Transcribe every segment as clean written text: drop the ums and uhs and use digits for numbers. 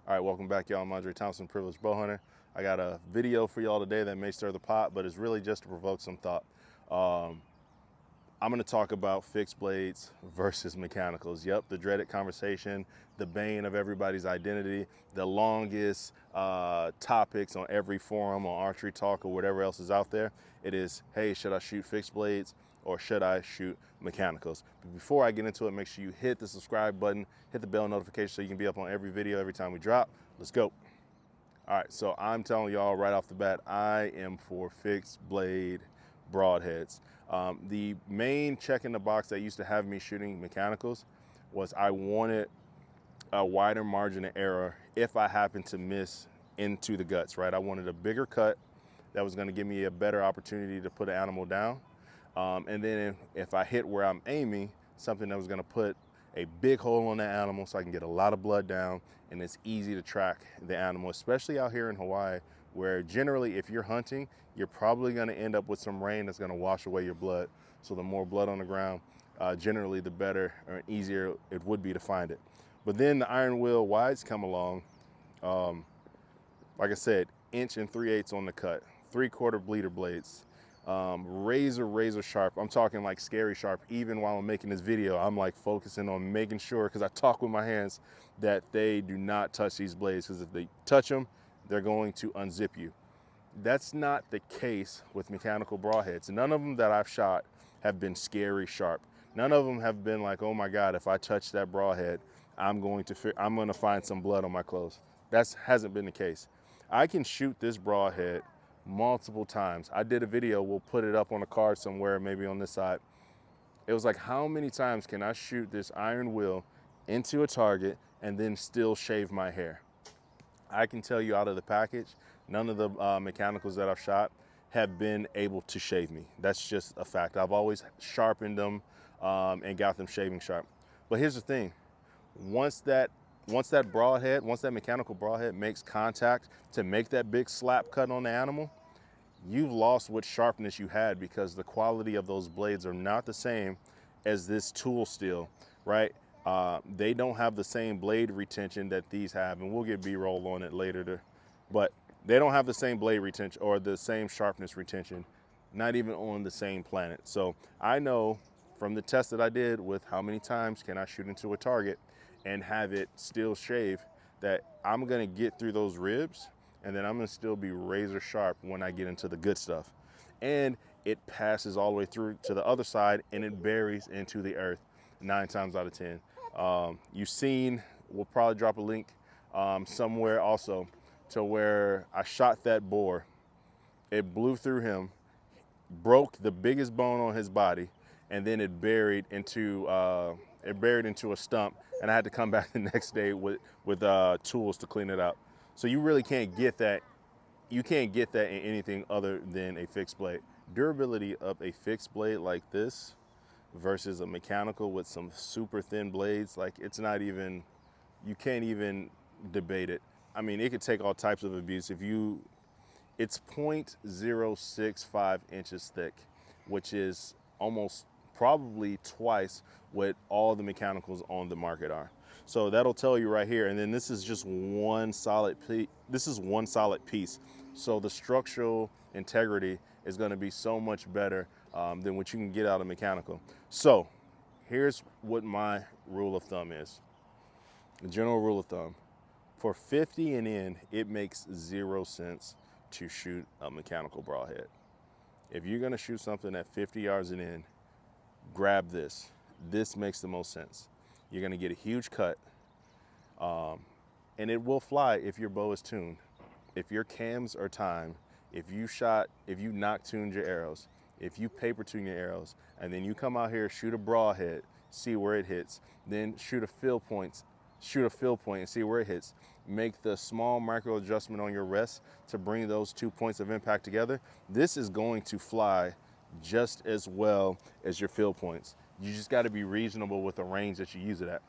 All right, welcome back, y'all. I'm Andre Thompson, Privileged Bow Hunter. I got a video for y'all today that may stir the pot, but it's really just to provoke some thought. I'm gonna talk about fixed blades versus mechanicals. Yep, the dreaded conversation, the bane of everybody's identity, the longest topics on every forum, on Archery Talk or whatever else is out there. It is, hey, should I shoot fixed blades or should I shoot mechanicals? But before I get into it, make sure you hit the subscribe button, hit the bell notification so you can be up on every video every time we drop. Let's go. All right, so I'm telling y'all right off the bat, I am for fixed blade broadheads. The main check in the box that used to have me shooting mechanicals was I wanted a wider margin of error if I happened to miss into the guts, right? I wanted a bigger cut that was gonna give me a better opportunity to put an animal down. And then if I hit where I'm aiming, something that was gonna put a big hole on that animal so I can get a lot of blood down and it's easy to track the animal, especially out here in Hawaii, where generally if you're hunting, you're probably gonna end up with some rain that's gonna wash away your blood. So the more blood on the ground, generally the better or easier it would be to find it. But then the iron wheel wides come along. Like I said, 1 3/8 on the cut, 3/4 bleeder blades, razor sharp. I'm talking like scary sharp. Even while I'm making this video, I'm like focusing on making sure, because I talk with my hands, that they do not touch these blades, because if they touch them, they're going to unzip you. That's not the case with mechanical broadheads. None of them that I've shot have been scary sharp. None of them have been like, oh my God, if I touch that broadhead, I'm going to find some blood on my clothes. That hasn't been the case. I can shoot this broadhead multiple times. I did a video, we'll put it up on a card somewhere, maybe on this side. It was like, how many times can I shoot this iron wheel into a target and then still shave my hair? I can tell you out of the package, none of the mechanicals that I've shot have been able to shave me. That's just a fact. I've always sharpened them and got them shaving sharp. But here's the thing, once that mechanical broadhead makes contact to make that big slap cut on the animal, you've lost what sharpness you had, because the quality of those blades are not the same as this tool steel, right? They don't have the same blade retention that these have, and we'll get B-roll on it later, but they don't have the same blade retention or the same sharpness retention, not even on the same planet. So I know from the test that I did with how many times can I shoot into a target and have it still shave, that I'm gonna get through those ribs and then I'm gonna still be razor sharp when I get into the good stuff. And it passes all the way through to the other side and it buries into the earth 9 times out of 10. You've seen, we'll probably drop a link somewhere also, to where I shot that boar. It blew through him, broke the biggest bone on his body, and then it buried into a stump, and I had to come back the next day with tools to clean it out. So you really can't get that. You can't get that in anything other than a fixed blade. Durability of a fixed blade like this versus a mechanical with some super thin blades, like, it's not even, you can't even debate it. I mean, it could take all types of abuse. It's 0.065 inches thick, which is almost probably twice what all the mechanicals on the market are. So that'll tell you right here. And then this is just one solid piece. This is one solid piece. So the structural integrity is going to be so much better than what you can get out of mechanical. So here's what my rule of thumb is. The general rule of thumb. For 50 and in, it makes 0 sense to shoot a mechanical broadhead. If you're gonna shoot something at 50 yards and in, grab this. This makes the most sense. You're gonna get a huge cut, and it will fly if your bow is tuned. If your cams are timed, if you knock tuned your arrows, if you paper tune your arrows, and then you come out here, shoot a broadhead, see where it hits, then shoot a fill point and see where it hits. Make the small micro adjustment on your rest to bring those 2 points of impact together. This is going to fly just as well as your fill points. You just got to be reasonable with the range that you use it at.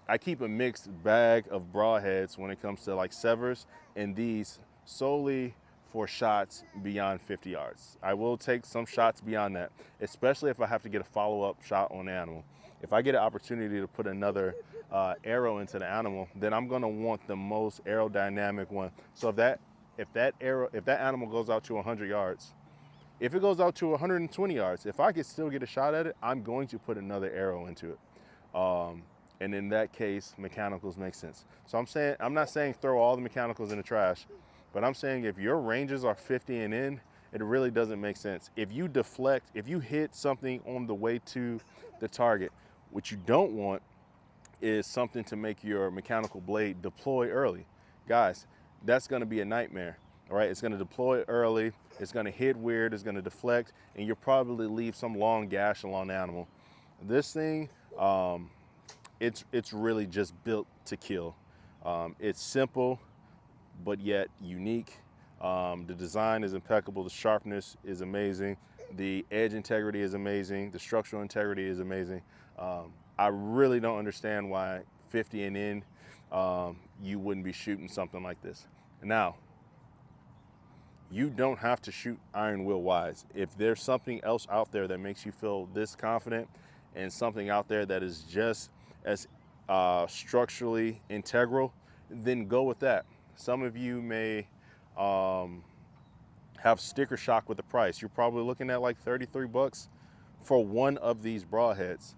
I keep a mixed bag of broadheads when it comes to like severs and these, solely for shots beyond 50 yards. I will take some shots beyond that, especially if I have to get a follow-up shot on the animal. If I get an opportunity to put another arrow into the animal, then I'm gonna want the most aerodynamic one. So if that animal goes out to 100 yards, if it goes out to 120 yards, if I could still get a shot at it, I'm going to put another arrow into it. And in that case, mechanicals make sense. So I'm not saying throw all the mechanicals in the trash, but I'm saying if your ranges are 50 and in, it really doesn't make sense. If you deflect, if you hit something on the way to the target, what you don't want is something to make your mechanical blade deploy early. Guys, that's gonna be a nightmare, all right? It's gonna deploy early, it's gonna hit weird, it's gonna deflect, and you'll probably leave some long gash along the animal. This thing, it's really just built to kill. It's simple, but yet unique. The design is impeccable, the sharpness is amazing, the edge integrity is amazing, the structural integrity is amazing. I really don't understand why 50 and in, you wouldn't be shooting something like this. Now, you don't have to shoot iron will wise. If there's something else out there that makes you feel this confident, and something out there that is just as structurally integral, then go with that. Some of you may have sticker shock with the price. You're probably looking at like 33 bucks for one of these broadheads.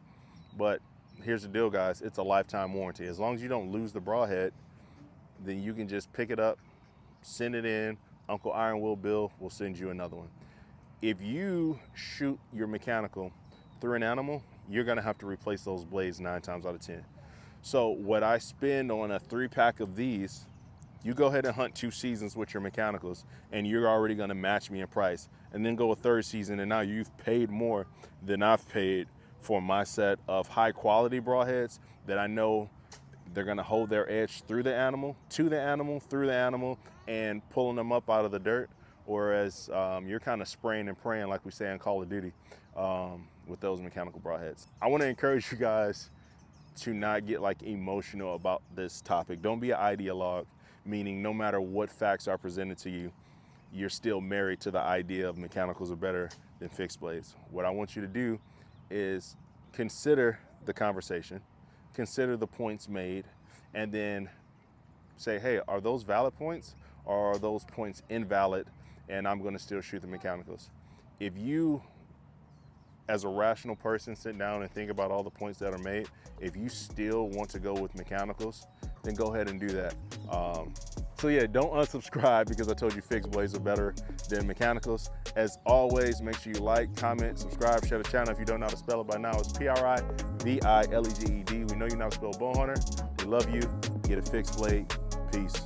But here's the deal, guys, it's a lifetime warranty. As long as you don't lose the broadhead, then you can just pick it up, send it in, Uncle Iron Will Bill will send you another one. If you shoot your mechanical through an animal, you're gonna have to replace those blades 9 times out of 10. So what I spend on a 3-pack of these, you go ahead and hunt 2 seasons with your mechanicals and you're already gonna match me in price. And then go a 3rd season and now you've paid more than I've paid for my set of high quality broadheads that I know they're gonna hold their edge through the animal, to the animal, through the animal, and pulling them up out of the dirt. Whereas you're kind of spraying and praying, like we say in Call of Duty, with those mechanical broadheads. I wanna encourage you guys to not get like emotional about this topic. Don't be an ideologue, meaning no matter what facts are presented to you, you're still married to the idea of mechanicals are better than fixed blades. What I want you to do is consider the conversation, consider the points made, and then say, hey, are those valid points or are those points invalid and I'm gonna still shoot the mechanicals? If you, as a rational person, sit down and think about all the points that are made, if you still want to go with mechanicals, then go ahead and do that. So yeah, don't unsubscribe because I told you fixed blades are better than mechanicals. As always, make sure you like, comment, subscribe, share the channel. If you don't know how to spell it by now, it's P-R-I-V-I-L-E-G-E-D. We know you're not a spell bone hunter. We love you. Get a fixed blade. Peace.